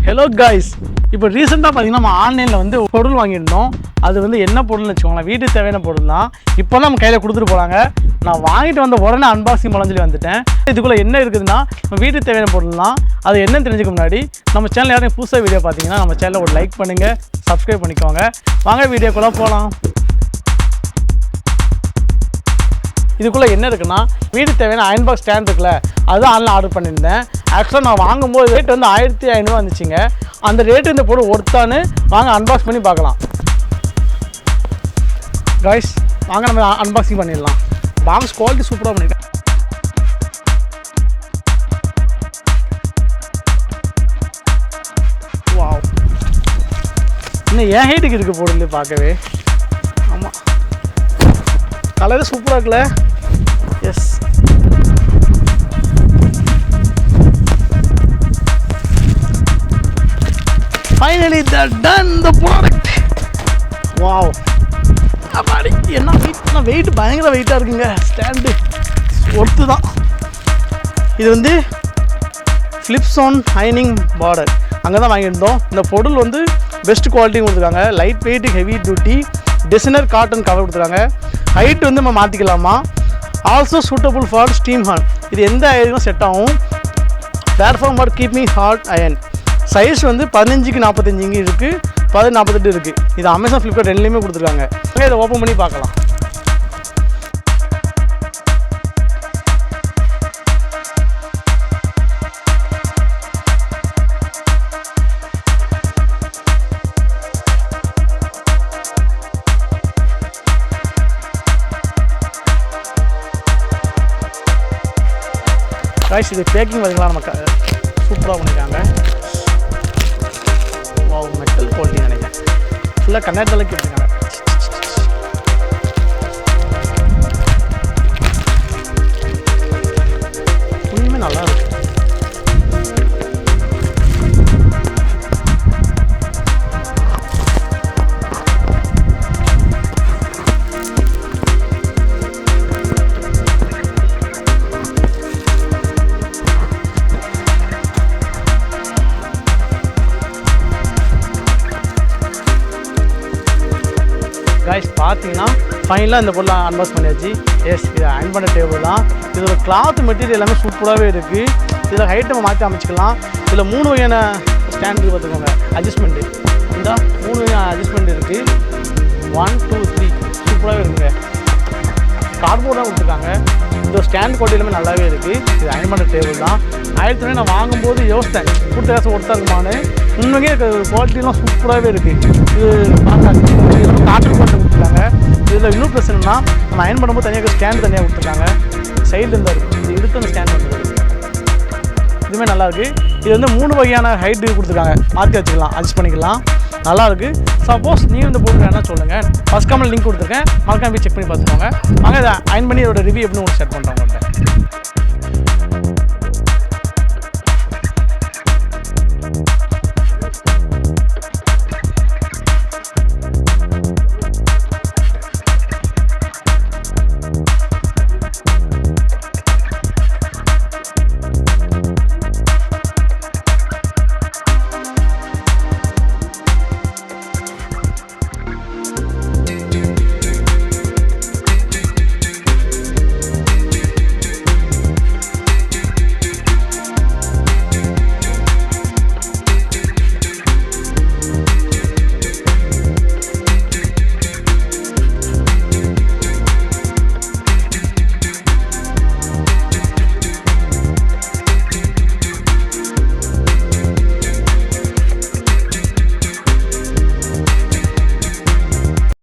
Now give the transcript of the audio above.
Hello guys, இப்போ ரீசெண்டாக பார்த்தீங்கன்னா நம்ம ஆன்லைனில் வந்து பொருள் வாங்கியிருந்தோம். அது வந்து என்ன பொருள்னு வச்சுக்கோங்களேன், வீட்டுக்கு தேவையான பொருள் தான். இப்போ தான் நம்ம கையில் கொடுத்துட்டு போகிறாங்க. நான் வாங்கிட்டு வந்த உடனே அன்பாக்சிங் பண்ண சொல்லி வந்துட்டேன். இதுக்குள்ளே என்ன இருக்குதுன்னா நம்ம வீட்டுக்கு தேவையான பொருள் தான். அது என்னன்னு தெரிஞ்சுக்க முன்னாடி நம்ம சேனல் யாரையும் புதுசாக வீடியோ பார்த்தீங்கன்னா நம்ம சேனலை ஒரு லைக் பண்ணுங்கள், சப்ஸ்கிரைப் பண்ணிக்கோங்க. வாங்க வீடியோக்குள்ளே போகலாம். இதுக்குள்ளே என்ன இருக்குன்னா வீட்டுக்கு தேவையான அயன் பாக்ஸ் ஸ்டாண்ட் இருக்குல்ல, அதுதான் ஆன்லைன் ஆர்டர் பண்ணியிருந்தேன். ஆக்சுவலாக நான் வாங்கும்போது ரேட் வந்து 1500 வந்துச்சுங்க. அந்த ரேட்டு இந்த பொருள் ஒர்த்தானு வாங்க அன்பாக்ஸ் பண்ணி பார்க்கலாம். காய்ஸ் வாங்க நம்ம அன்பாக்சிங் பண்ணிடலாம். பாக்ஸ் குவாலிட்டி சூப்பராக பண்ணிட்டேன். வாவ், இன்னும் என் ஹைட்டுக்கு இருக்குது பொருள் பார்க்கவே. ஆமாம், கலரு சூப்பராக இருக்குல்ல. Yes, finally done the product. Wow, அப்பாடி என்ன வெயிட் பயங்கர வெயிட்டாக இருக்குங்க. ஸ்டாண்டு ஒர்த்து தான். இது வந்து ஃப்ளிப்ஸோன் ஹைனிங் பார்டர் அங்கே தான் வாங்கியிருந்தோம். இந்த பொருள் வந்து பெஸ்ட் குவாலிட்டி கொடுத்துருக்காங்க. Light weight, heavy duty, designer cotton cover கொடுத்துருக்காங்க. ஹைட் வந்து நம்ம மாற்றிக்கலாமா. ஆல்சோ சூட்டபுள் ஃபார் ஸ்டீம் ஹான். இது எந்த அயனும் செட் ஆகும். Platform for keep me hot iron. Size வந்து 15க்கு 45 இருக்குது, 1048 இருக்குது. இது அமேசான், ஃப்ளிப்கார்ட் ரெண்டுலேயுமே கொடுத்துருக்காங்க. இதை ஓப்பன் பண்ணி பார்க்கலாம். காய்ஸ் இது பேக்கிங் பார்த்தீங்களா, நமக்கு சூப்பராக பண்ணியிருக்காங்க. வாவ், மெட்டல் குவாலிட்டி நினைக்கிறேன். ஃபுல்லாக கண்ணாடி தலைக்கு எடுத்துக்காங்க. உண்மையுமே நல்லா இருக்கு. காய்ஸ் பார்த்தீங்கன்னா ஃபைனலாக இந்த பொருளை அன்பாக்ஸ் பண்ணியாச்சு. எஸ், இது அயன் பண்ண டேபிள் தான். இதோட கிளாத் மெட்டீரியல் எல்லாமே சூப்பராகவே இருக்குது. இதில் ஹைட் நம்ம மாற்றி அமைச்சிக்கலாம். இதில் 3 வகையான ஸ்டாண்டு பார்த்துக்கோங்க, அட்ஜஸ்ட்மெண்ட்டு. இந்த 3 வகையான அட்ஜஸ்ட்மெண்ட் இருக்குது. 1 2 3 சூப்பராகவே இருக்குங்க. கார்ட்போர்டாக கொடுத்துருக்காங்க. இந்த ஸ்டாண்ட் குவாலிட்டி எல்லாமே நல்லாவே இருக்குது. இது அயன் பண்ண டேபிள் தான். 1000 நான் வாங்கும்போது யோசித்தேன் கொடுத்த காசு ஒருத்தா இருக்குமான்னு. உண்மையே குவாலிட்டிலாம் சூப்பராகவே இருக்குது. இது காட்டன் குவாலிட்டி கொடுத்துருக்காங்க. இதில் இன்னும் ப்ளஸ் என்னன்னா நம்ம அயன் பண்ணும்போது தனியாக ஸ்டாண்டு தனியாக கொடுத்துருக்காங்க. சைடில் இருந்தால் இருக்குது. இது எடுத்து அந்த ஸ்டாண்ட் வந்துருக்கு. இதுவுமே நல்லாயிருக்கு. இது வந்து 3 வகையான ஹைட்டு கொடுத்துருக்காங்க. மாற்றி வச்சுக்கலாம், அட்ஜஸ்ட் பண்ணிக்கலாம். நல்லாயிருக்கு. சப்போஸ் நீங்கள் இந்த பொருள் வேணால் சொல்லுங்கள். ஃபஸ்ட் கமெண்ட் லிங்க் கொடுத்துருக்கேன், மறக்காம போய் செக் பண்ணி பார்த்துக்கோங்க. வாங்க இதை அயன் பண்ணி இதோட ரிவ்யூ எப்படின்னு உங்களுக்கு செட் பண்ணுறோம் உங்கள்கிட்ட.